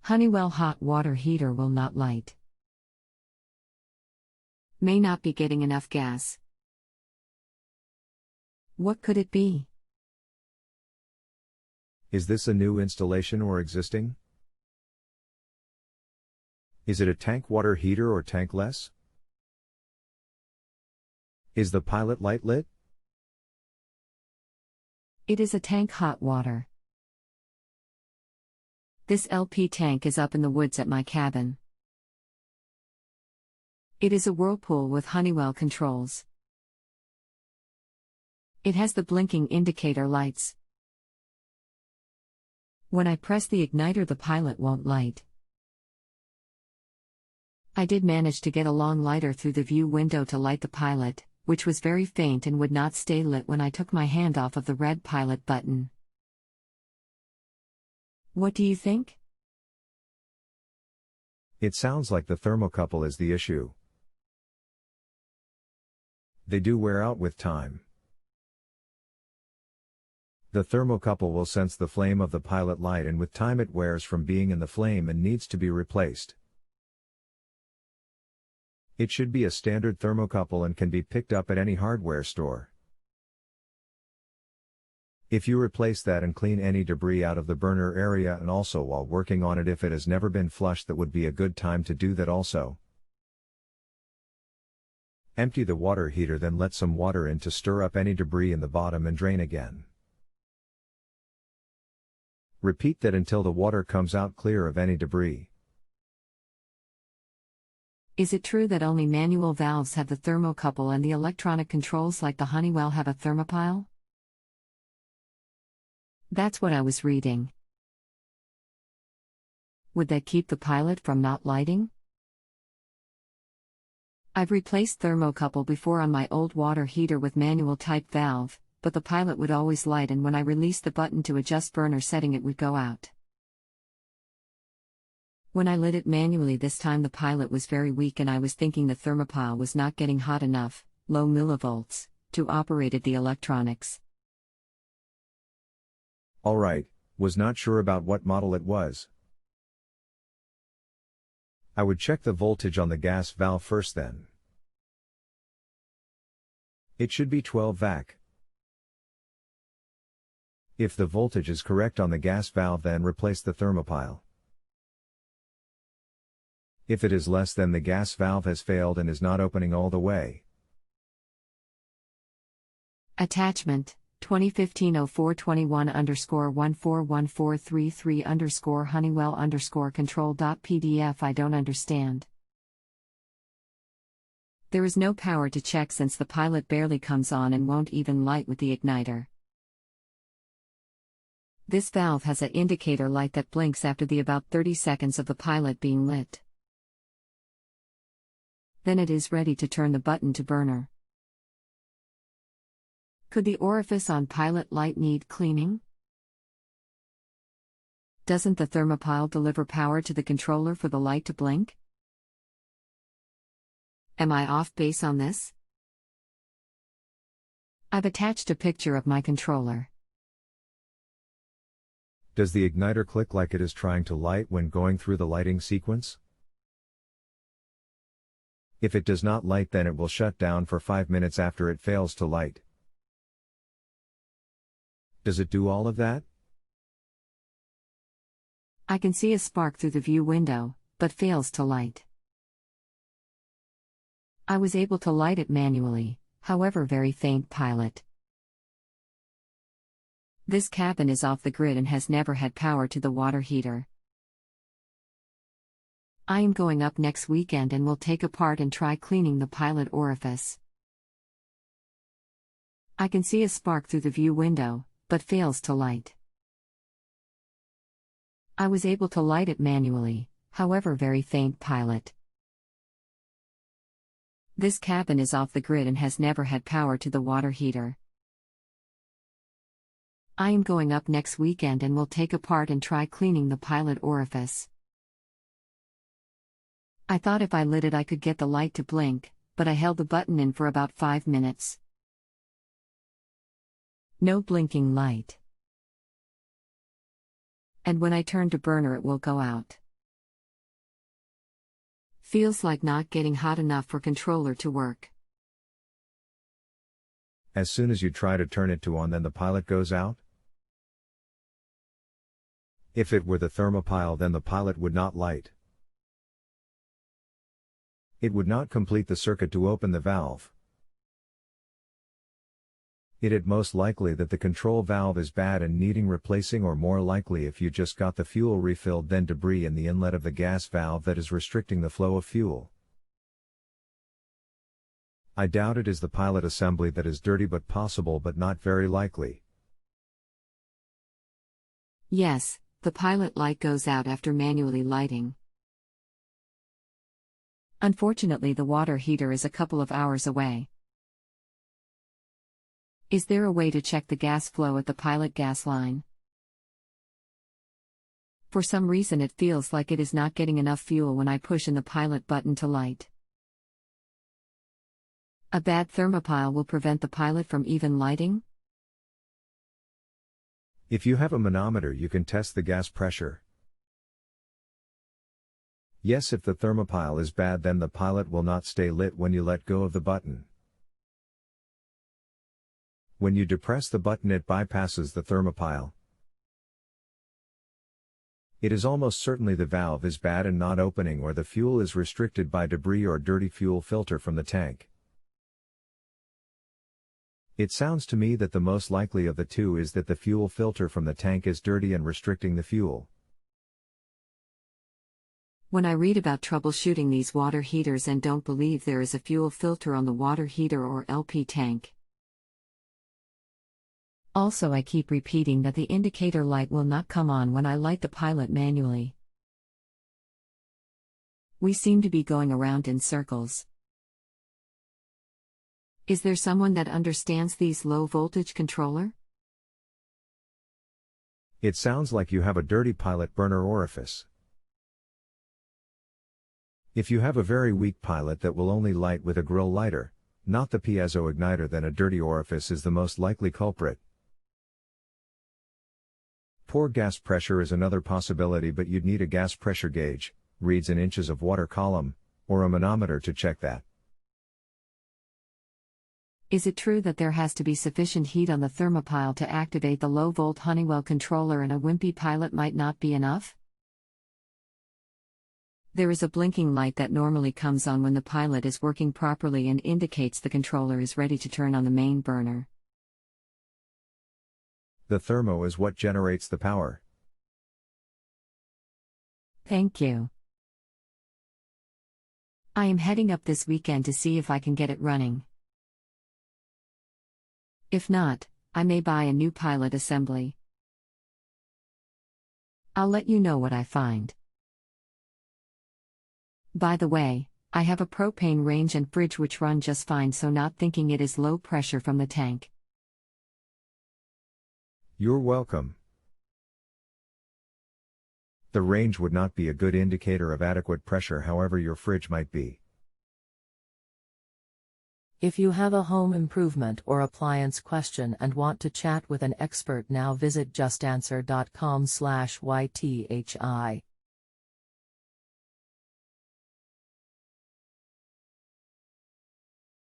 Honeywell hot water heater will not light. May not be getting enough gas. What could it be? Is this a new installation or existing? Is it a tank water heater or tankless? Is the pilot light lit? It is a tank hot water. This LP tank is up in the woods at my cabin. It is a whirlpool with Honeywell controls. It has the blinking indicator lights. When I press the igniter, the pilot won't light. I did manage to get a long lighter through the view window to light the pilot, which was very faint and would not stay lit when I took my hand off of the red pilot button. What do you think? It sounds like the thermocouple is the issue. They do wear out with time. The thermocouple will sense the flame of the pilot light, and with time it wears from being in the flame and needs to be replaced. It should be a standard thermocouple and can be picked up at any hardware store. If you replace that and clean any debris out of the burner area, and also while working on it, if it has never been flushed, that would be a good time to do that also. Empty the water heater, then let some water in to stir up any debris in the bottom and drain again. Repeat that until the water comes out clear of any debris. Is it true that only manual valves have the thermocouple and the electronic controls like the Honeywell have a thermopile? That's what I was reading. Would that keep the pilot from not lighting? I've replaced thermocouple before on my old water heater with manual type valve, but the pilot would always light, and when I released the button to adjust burner setting, it would go out. When I lit it manually this time, the pilot was very weak, and I was thinking the thermopile was not getting hot enough, low millivolts, to operate the electronics. Alright, was not sure about what model it was. I would check the voltage on the gas valve first then. It should be 12 VAC. If the voltage is correct on the gas valve, then replace the thermopile. If it is less, then the gas valve has failed and is not opening all the way. Attachment 2015-0421-141433 Honeywell_control.pdf. I don't understand. There is no power to check since the pilot barely comes on and won't even light with the igniter. This valve has an indicator light that blinks after the about 30 seconds of the pilot being lit. Then it is ready to turn the button to burner. Could the orifice on pilot light need cleaning? Doesn't the thermopile deliver power to the controller for the light to blink? Am I off base on this? I've attached a picture of my controller. Does the igniter click like it is trying to light when going through the lighting sequence? If it does not light, then it will shut down for 5 minutes after it fails to light. Does it do all of that? I can see a spark through the view window, but fails to light. I was able to light it manually, however very faint pilot. This cabin is off the grid and has never had power to the water heater. I am going up next weekend and will take apart and try cleaning the pilot orifice. I can see a spark through the view window, but fails to light. I was able to light it manually, however very faint pilot. This cabin is off the grid and has never had power to the water heater. I am going up next weekend and will take apart and try cleaning the pilot orifice. I thought if I lit it I could get the light to blink, but I held the button in for about 5 minutes. No blinking light. And when I turn to burner it will go out. Feels like not getting hot enough for controller to work. As soon as you try to turn it to on, then the pilot goes out? If it were the thermopile, then the pilot would not light. It would not complete the circuit to open the valve. It most likely that the control valve is bad and needing replacing, or more likely if you just got the fuel refilled, then debris in the inlet of the gas valve that is restricting the flow of fuel. I doubt it is the pilot assembly that is dirty, but possible, but not very likely. Yes, the pilot light goes out after manually lighting. Unfortunately, the water heater is a couple of hours away. Is there a way to check the gas flow at the pilot gas line? For some reason it feels like it is not getting enough fuel when I push in the pilot button to light. A bad thermopile will prevent the pilot from even lighting? If you have a manometer, you can test the gas pressure. Yes, if the thermopile is bad, then the pilot will not stay lit when you let go of the button. When you depress the button, it bypasses the thermopile. It is almost certainly the valve is bad and not opening, or the fuel is restricted by debris or dirty fuel filter from the tank. It sounds to me that the most likely of the two is that the fuel filter from the tank is dirty and restricting the fuel. When I read about troubleshooting these water heaters and don't believe there is a fuel filter on the water heater or LP tank. Also, I keep repeating that the indicator light will not come on when I light the pilot manually. We seem to be going around in circles. Is there someone that understands these low voltage controller? It sounds like you have a dirty pilot burner orifice. If you have a very weak pilot that will only light with a grill lighter, not the piezo igniter, then a dirty orifice is the most likely culprit. Poor gas pressure is another possibility, but you'd need a gas pressure gauge, reads in inches of water column, or a manometer to check that. Is it true that there has to be sufficient heat on the thermopile to activate the low-volt Honeywell controller, and a wimpy pilot might not be enough? There is a blinking light that normally comes on when the pilot is working properly and indicates the controller is ready to turn on the main burner. The thermo is what generates the power. Thank you. I am heading up this weekend to see if I can get it running. If not, I may buy a new pilot assembly. I'll let you know what I find. By the way, I have a propane range and fridge which run just fine, so not thinking it is low pressure from the tank. You're welcome. The range would not be a good indicator of adequate pressure, however your fridge might be. If you have a home improvement or appliance question and want to chat with an expert, now visit JustAnswer.com/YTHI.